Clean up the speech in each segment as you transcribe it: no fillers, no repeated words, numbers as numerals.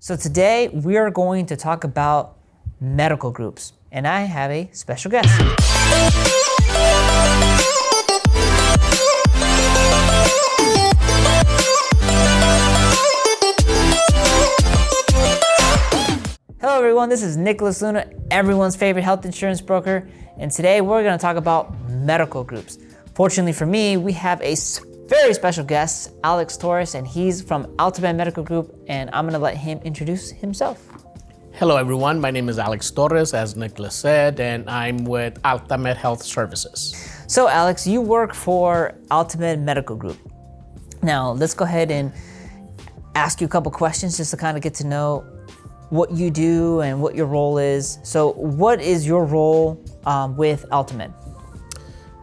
So today we are going to talk about medical groups, and I have a special guest. Hello everyone, this is Nicholas Luna, everyone's favorite health insurance broker, and today we're going to talk about medical groups. Fortunately for me, we have a very special guest, Alex Torres, and he's from AltaMed Medical Group, and I'm going to let him introduce himself. Hello everyone, my name is Alex Torres, as Nicholas said, and I'm with AltaMed Health Services. So Alex, you work for AltaMed Medical Group. Now, let's go ahead and ask you a couple questions just to kind of get to know what you do and what your role is. So what is your role with AltaMed?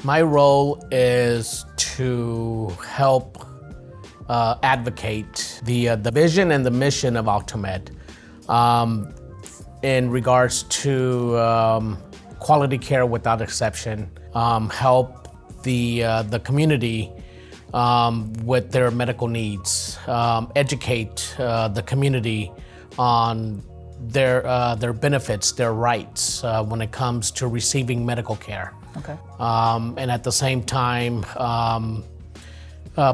My role is to help advocate the vision and the mission of AltaMed in regards to quality care without exception, help the community with their medical needs, educate the community on their benefits, their rights when it comes to receiving medical care. Okay. And at the same time,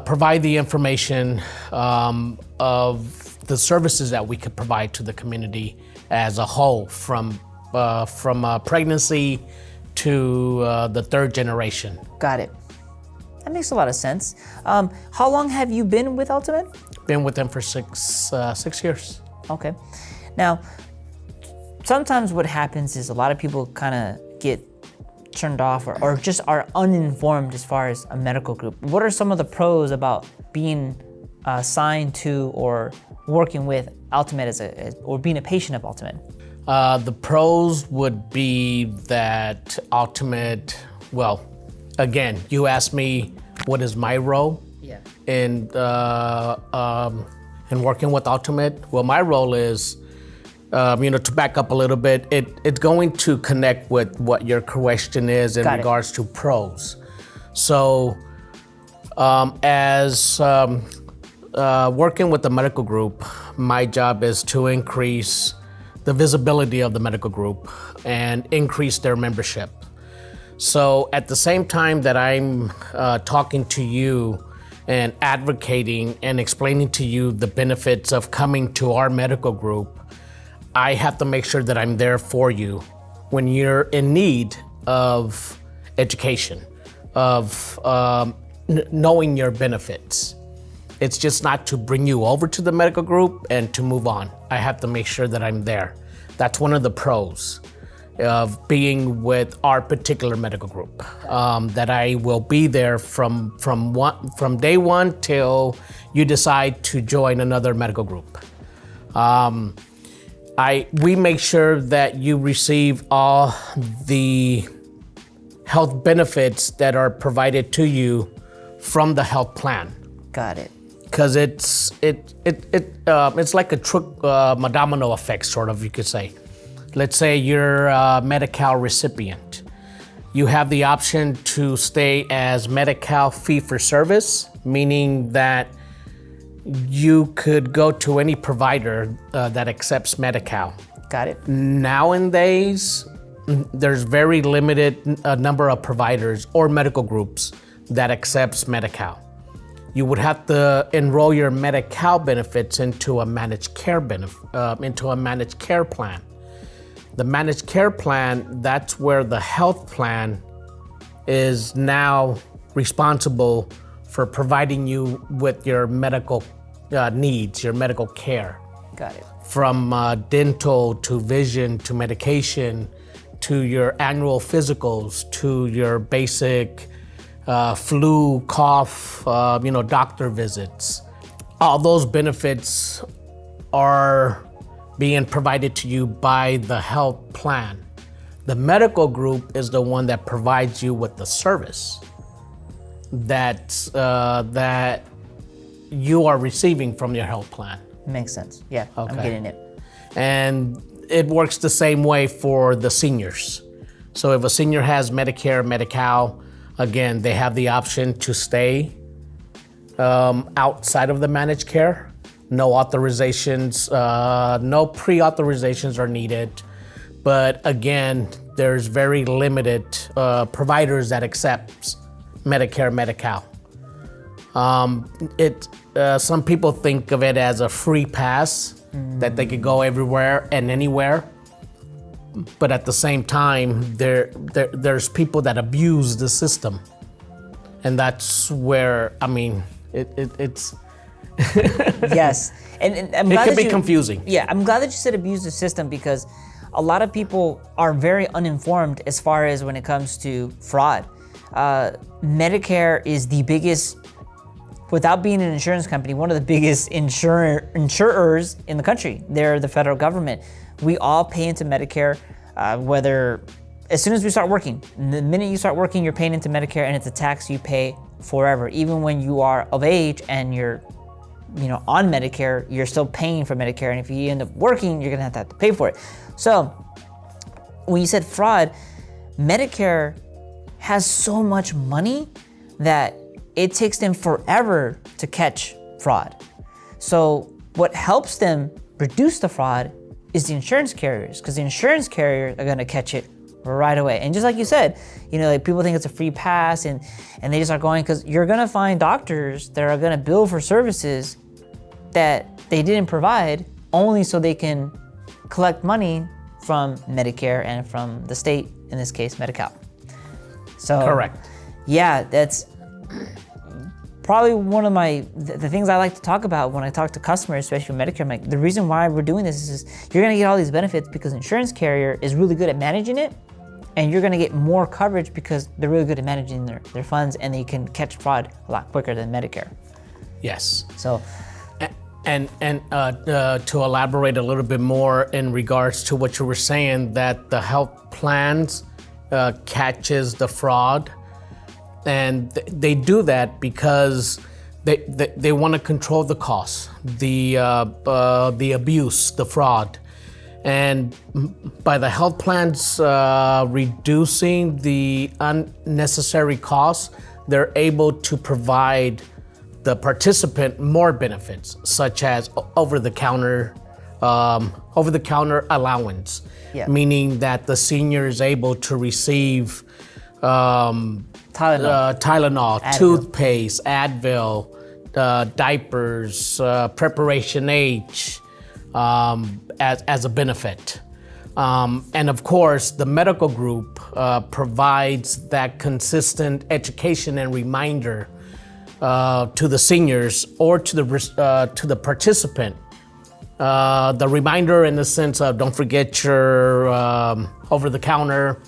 provide the information of the services that we could provide to the community as a whole, from pregnancy to the third generation. Got it. That makes a lot of sense. How long have you been with AltaMed? Been with them for six years. Okay. Now, sometimes what happens is a lot of people kind of get turned off or just are uninformed as far as a medical group. What are some of the pros about being assigned to or working with AltaMed or being a patient of AltaMed? The pros would be that AltaMed, well, again, you asked me what is my role in working with AltaMed. Well, my role is, to back up a little bit, it's going to connect with what your question is in regards to pros. So, as working with the medical group, my job is to increase the visibility of the medical group and increase their membership. So, at the same time that I'm talking to you and advocating and explaining to you the benefits of coming to our medical group, I have to make sure that I'm there for you when you're in need of education, of knowing your benefits. It's just not to bring you over to the medical group and to move on. I have to make sure that I'm there. That's one of the pros of being with our particular medical group, that I will be there from day one till you decide to join another medical group. We make sure that you receive all the health benefits that are provided to you from the health plan. Got it. Because it's like a domino effect, sort of, you could say. Let's say you're a Medi-Cal recipient. You have the option to stay as Medi-Cal fee-for-service, meaning that you could go to any provider that accepts Medi-Cal. Got it. Nowadays, there's very limited number of providers or medical groups that accepts Medi-Cal. You would have to enroll your Medi-Cal benefits into a managed care plan. The managed care plan, that's where the health plan is now responsible for providing you with your medical needs, your medical care. Got it. From dental to vision to medication to your annual physicals to your basic flu, cough, doctor visits. All those benefits are being provided to you by the health plan. The medical group is the one that provides you with the service that you are receiving from your health plan. Makes sense. Yeah, okay. I'm getting it. And it works the same way for the seniors. So if a senior has Medicare, Medi-Cal, again, they have the option to stay outside of the managed care, no authorizations, no pre-authorizations are needed. But again, there's very limited providers that accepts Medicare, Medi-Cal. Some people think of it as a free pass that they could go everywhere and anywhere. But at the same time, there's people that abuse the system. And that's where, I mean, it's... Yes, and I'm it glad can that be confusing. Yeah, I'm glad that you said abuse the system, because a lot of people are very uninformed as far as when it comes to fraud. Medicare is the biggest, without being an insurance company, one of the biggest insurers in the country. They're the federal government. We all pay into Medicare, whether as soon as we start working. The minute you start working, you're paying into Medicare, and it's a tax you pay forever. Even when you are of age and you're on Medicare, you're still paying for Medicare, and if you end up working, you're gonna have to pay for it. So when you said fraud, Medicare has so much money that it takes them forever to catch fraud. So what helps them reduce the fraud is the insurance carriers, because the insurance carriers are gonna catch it right away. And just like you said, like people think it's a free pass and they just are going, because you're gonna find doctors that are gonna bill for services that they didn't provide only so they can collect money from Medicare and from the state, in this case, Medi-Cal. So Correct. Yeah, that's probably one of the things I like to talk about when I talk to customers, especially with Medicare. I'm like, the reason why we're doing this is you're gonna get all these benefits because the insurance carrier is really good at managing it, and you're gonna get more coverage because they're really good at managing their funds, and they can catch fraud a lot quicker than Medicare. Yes. So, and to elaborate a little bit more in regards to what you were saying, that the health plans catches the fraud, and they do that because they want to control the costs, the abuse, the fraud. And by the health plans reducing the unnecessary costs, they're able to provide the participant more benefits, such as over-the-counter allowance, meaning that the senior is able to receive Tylenol, Advil, toothpaste, Advil, diapers, Preparation H, as a benefit. And of course, the medical group provides that consistent education and reminder to the seniors or to the participant. The reminder in the sense of, don't forget your over-the-counter.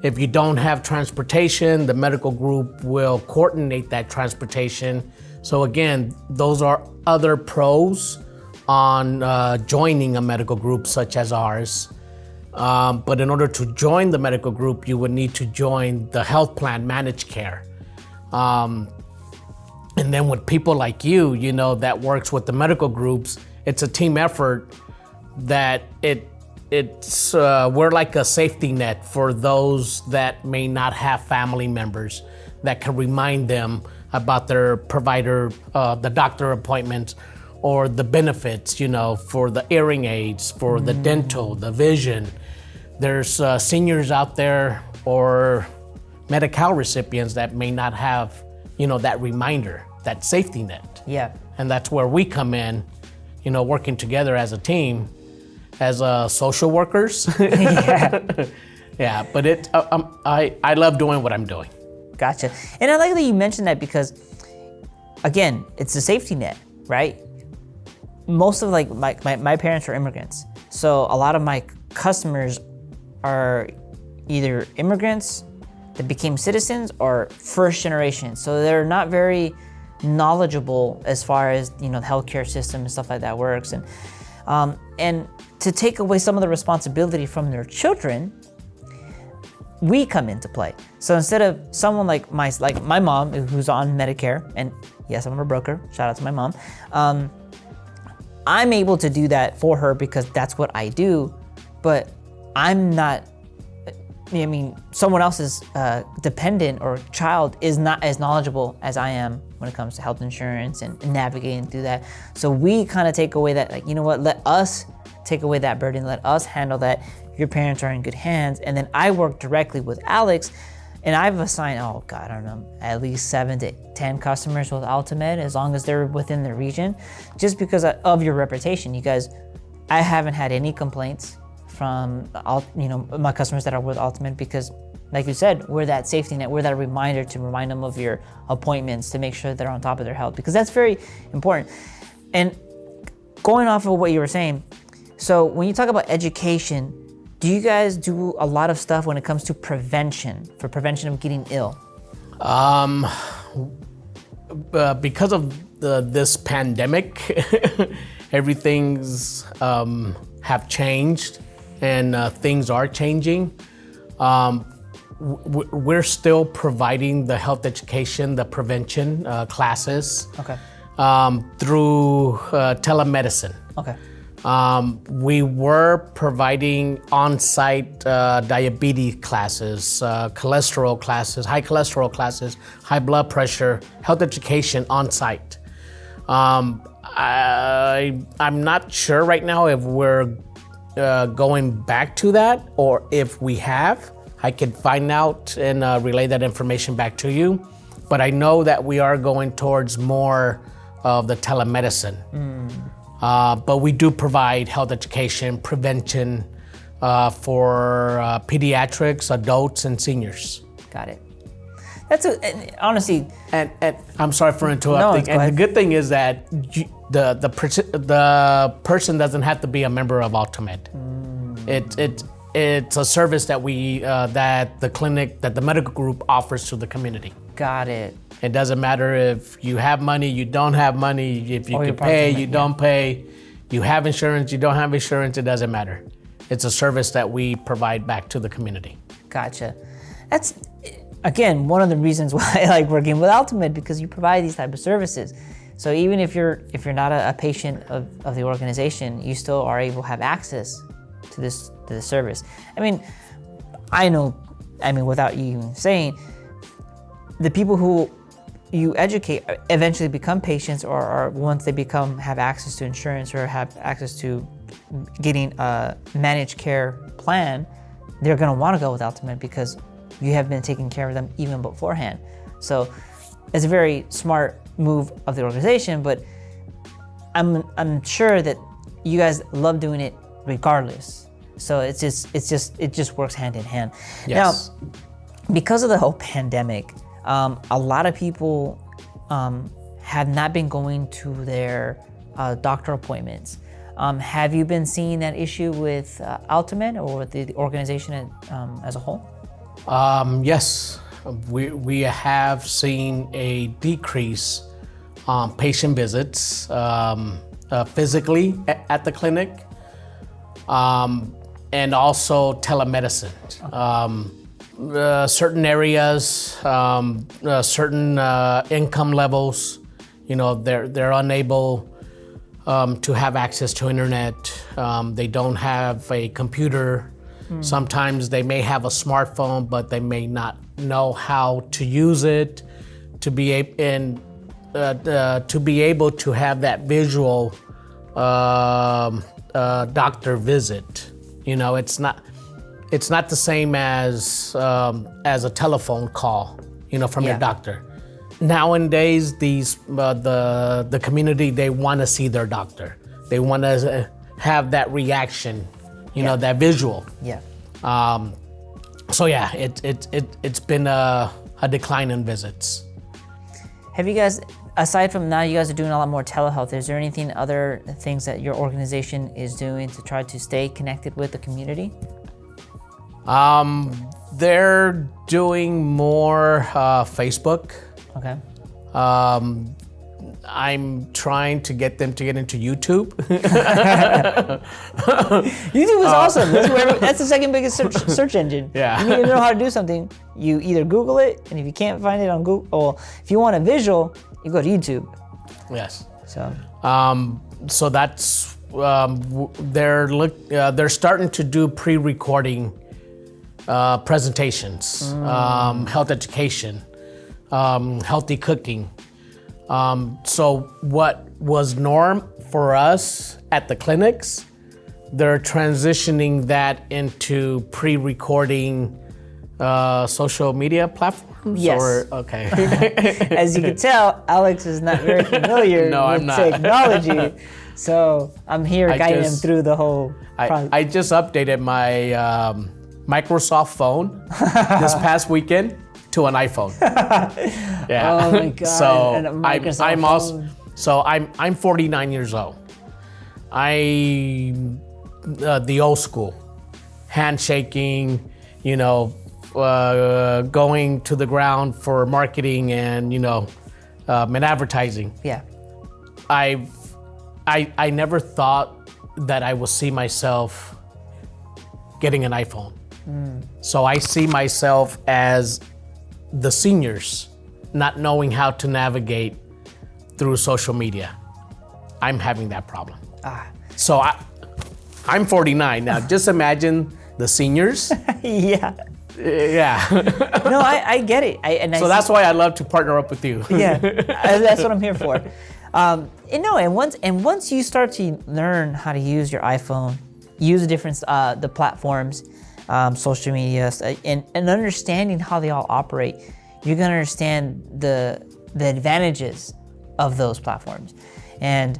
If you don't have transportation, the medical group will coordinate that transportation. So again, those are other pros on joining a medical group such as ours. But in order to join the medical group, you would need to join the health plan managed care. And then with people like you that works with the medical groups, it's a team effort that it's we're like a safety net for those that may not have family members that can remind them about their provider, the doctor appointments, or the benefits, for the hearing aids, for the dental, the vision. There's seniors out there or Medi-Cal recipients that may not have, that reminder, that safety net. Yeah. And that's where we come in, working together as a team, as social workers. Yeah. Yeah, but I love doing what I'm doing. Gotcha. And I like that you mentioned that because, again, it's a safety net, right? Most of my parents are immigrants. So a lot of my customers are either immigrants that became citizens or first generation. So they're not very knowledgeable as far as the healthcare system and stuff like that works. And to take away some of the responsibility from their children, we come into play. So instead of someone like my mom, who's on Medicare, and yes, I'm a broker, shout out to my mom, I'm able to do that for her because that's what I do, but I'm not, someone else's dependent or child is not as knowledgeable as I am when when it comes to health insurance and navigating through that. So we kind of take away that, like, you know what, let us take away that burden, let us handle that. Your parents are in good hands. And then I work directly with Alex, and I've assigned, I don't know, at least 7 to 10 customers with AltaMed, as long as they're within the region, just because of your reputation. You guys, I haven't had any complaints from my customers that are with AltaMed, because like you said, we're that safety net, we're that reminder to remind them of your appointments, to make sure they're on top of their health, because that's very important. And going off of what you were saying, so when you talk about education, do you guys do a lot of stuff when it comes to prevention of getting ill? Because of this pandemic, everything's have changed, and things are changing. We're still providing the health education, the prevention classes, through telemedicine. Okay. We were providing on-site diabetes classes, cholesterol classes, high cholesterol classes, high blood pressure, health education on-site. I'm not sure right now if we're going back to that, or if we have. I could find out and relay that information back to you. But I know that we are going towards more of the telemedicine. But we do provide health education, prevention for pediatrics, adults, and seniors. Got it. That's honestly. And I'm sorry for interrupting. No, and the good thing is that the person doesn't have to be a member of AltaMed. It's a service that that the clinic, that the medical group offers to the community. Got it. It doesn't matter if you have money, you don't have money, if you can pay, you don't pay, you have insurance, you don't have insurance, it doesn't matter. It's a service that we provide back to the community. Gotcha. That's, again, one of the reasons why I like working with AltaMed, because you provide these type of services. So even if you're not a patient of the organization, you still are able to have access to this service. I mean, without you even saying, the people who you educate eventually become patients, or once they have access to insurance or have access to getting a managed care plan, they're going to want to go with AltaMed because you have been taking care of them even beforehand. So it's a very smart move of the organization, but I'm sure that you guys love doing it regardless. So it just works hand in hand. Yes. Now, because of the whole pandemic, a lot of people have not been going to their doctor appointments. Have you been seeing that issue with AltaMed or with the organization as a whole? Yes, we have seen a decrease on patient visits physically at the clinic, and also telemedicine. Certain areas, certain income levels, they're unable to have access to internet. They don't have a computer. Sometimes they may have a smartphone, but they may not know how to use it to be able to have that visual doctor visit. It's not the same as a telephone call, from your doctor. Nowadays, the community, they want to see their doctor. They want to have that reaction, that visual. Yeah. So yeah, it's been a decline in visits. Have you guys, aside from now, you guys are doing a lot more telehealth. Is there anything, other things that your organization is doing to try to stay connected with the community? They're doing more Facebook. Okay. I'm trying to get them to get into YouTube. YouTube is awesome. That's the second biggest search engine. Yeah. You need to know how to do something. You either Google it, and if you can't find it on Google, or if you want a visual, you go to YouTube. Yes. So that's they're starting to do pre-recording presentations, health education, healthy cooking. So what was norm for us at the clinics, they're transitioning that into pre-recording social media platforms? Yes. Okay. As you can tell, Alex is not very familiar No, with I'm not. technology. So I'm here guiding him through the whole process. I just updated my Microsoft phone this past weekend to an iPhone. Yeah. Oh my God. So and a Microsoft I'm also phone. so I'm 49 years old. I the old school, handshaking, going to the ground for marketing and and advertising. Yeah. I never thought that I would see myself getting an iPhone. So I see myself as the seniors not knowing how to navigate through social media. I'm having that problem. So I'm 49 now. Just imagine the seniors. Yeah. Yeah. No, I get it. So that's why I love to partner up with you. Yeah, that's what I'm here for. And once you start to learn how to use your iPhone, use the different the platforms, social media, and understanding how they all operate, you're gonna understand the advantages of those platforms. And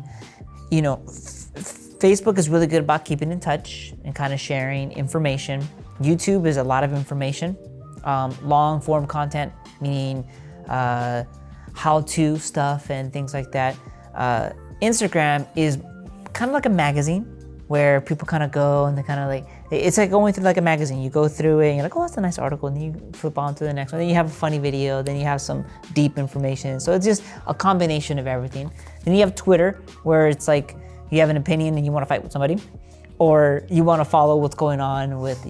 Facebook is really good about keeping in touch and kind of sharing information. YouTube is a lot of information, long form content, meaning how-to stuff and things like that. Instagram is kind of like a magazine where people kind of go and they kind of it's like going through like a magazine. You go through it and you're like, oh, that's a nice article. And then you flip on to the next one. Then you have a funny video. Then you have some deep information. So it's just a combination of everything. Then you have Twitter, where it's like you have an opinion and you want to fight with somebody, or you want to follow what's going on with,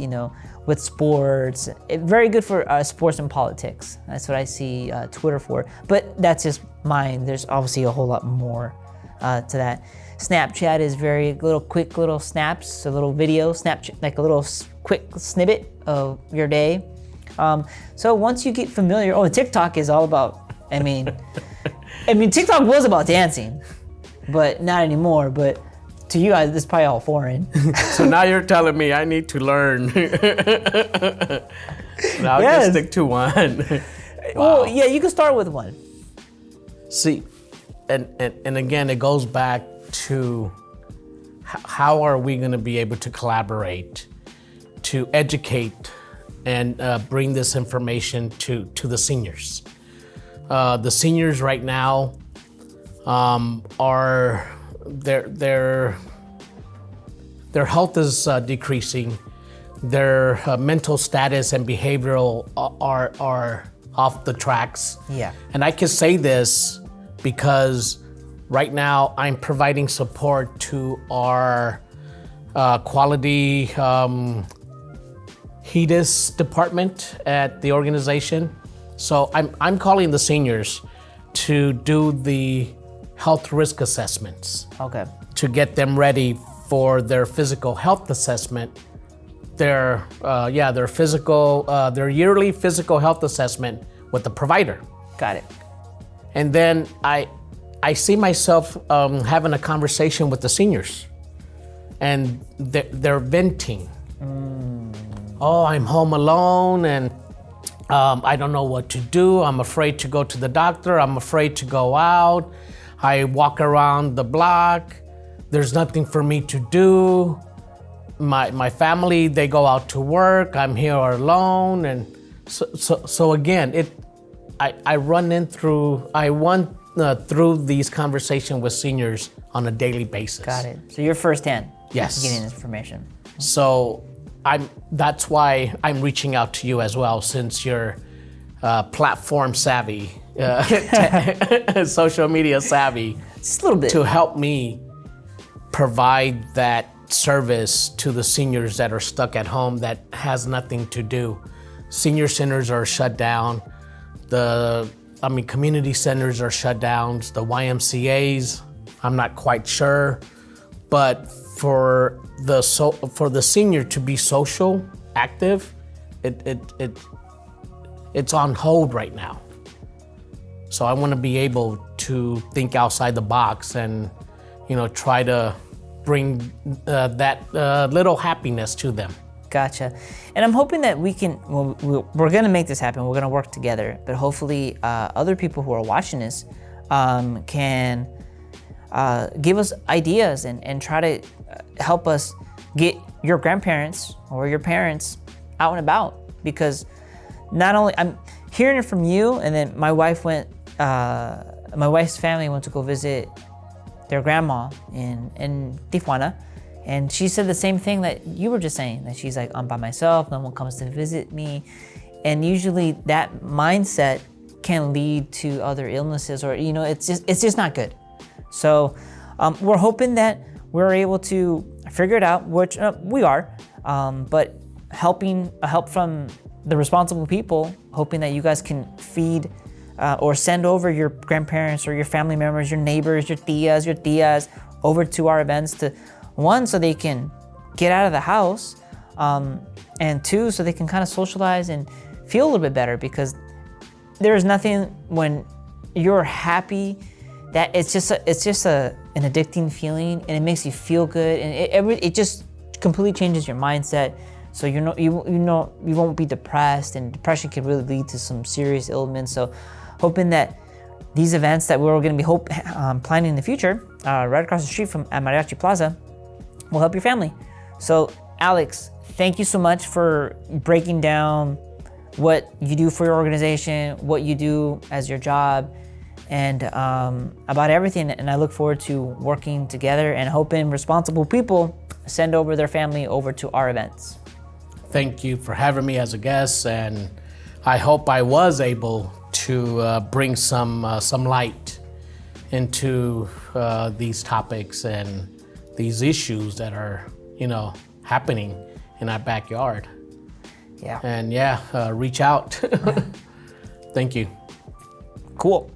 with sports. Very good for sports and politics. That's what I see Twitter for. But that's just mine. There's obviously a whole lot more to that. Snapchat is very quick little snaps, a little video, Snapchat, like a little quick snippet of your day. So once you get familiar, TikTok is all about, TikTok was about dancing, but not anymore. But to you guys, this is probably all foreign. So now you're telling me I need to learn. I'll just stick to one. Wow. Well, yeah, you can start with one. See, and again, it goes back to how are we going to be able to collaborate, to educate, and bring this information to the seniors. The seniors right now are their health is decreasing. Their mental status and behavioral are off the tracks. Yeah. And I can say this because right now I'm providing support to our quality HEDIS department at the organization. So I'm calling the seniors to do the health risk assessments. Okay. To get them ready for their physical health assessment, their yearly physical health assessment with the provider. Got it. And then I see myself having a conversation with the seniors, and they're venting. Oh, I'm home alone, and I don't know what to do. I'm afraid to go to the doctor. I'm afraid to go out. I walk around the block. There's nothing for me to do. My family, they go out to work. I'm here alone, and so again, I run through these conversations with seniors on a daily basis. Got it. So you're firsthand. Yes. Getting this information. So that's why I'm reaching out to you as well, since you're platform savvy, social media savvy. Just a little bit. To help me provide that service to the seniors that are stuck at home that has nothing to do. Senior centers are shut down. Community centers are shut down. The YMCAs, I'm not quite sure, but for the senior to be social active, it's on hold right now. So I want to be able to think outside the box and, try to bring that little happiness to them. Gotcha. And I'm hoping that we can, we're going to make this happen. We're going to work together. But hopefully other people who are watching this can give us ideas and try to help us get your grandparents or your parents out and about. Because not only, I'm hearing it from you, and then my wife's family went to go visit their grandma in Tijuana. And she said the same thing that you were just saying, that she's like, I'm by myself, no one comes to visit me. And usually that mindset can lead to other illnesses, or, it's just not good. So we're hoping that we're able to figure it out, which we are, but help from the responsible people, hoping that you guys can feed or send over your grandparents or your family members, your neighbors, your tias over to our events to, one, so they can get out of the house, and two, so they can kind of socialize and feel a little bit better, because there's nothing when you're happy that it's just an addicting feeling, and it makes you feel good, and it just completely changes your mindset. So you won't be depressed, and depression can really lead to some serious ailments. So hoping that these events that we're going to be planning in the future, right across the street from at Mariachi Plaza, will help your family. So Alex, thank you so much for breaking down what you do for your organization, what you do as your job, and about everything. And I look forward to working together and hoping responsible people send over their family over to our events. Thank you for having me as a guest, and I hope I was able to bring some light into these topics and these issues that are, happening in our backyard. Yeah. And reach out. Thank you. Cool.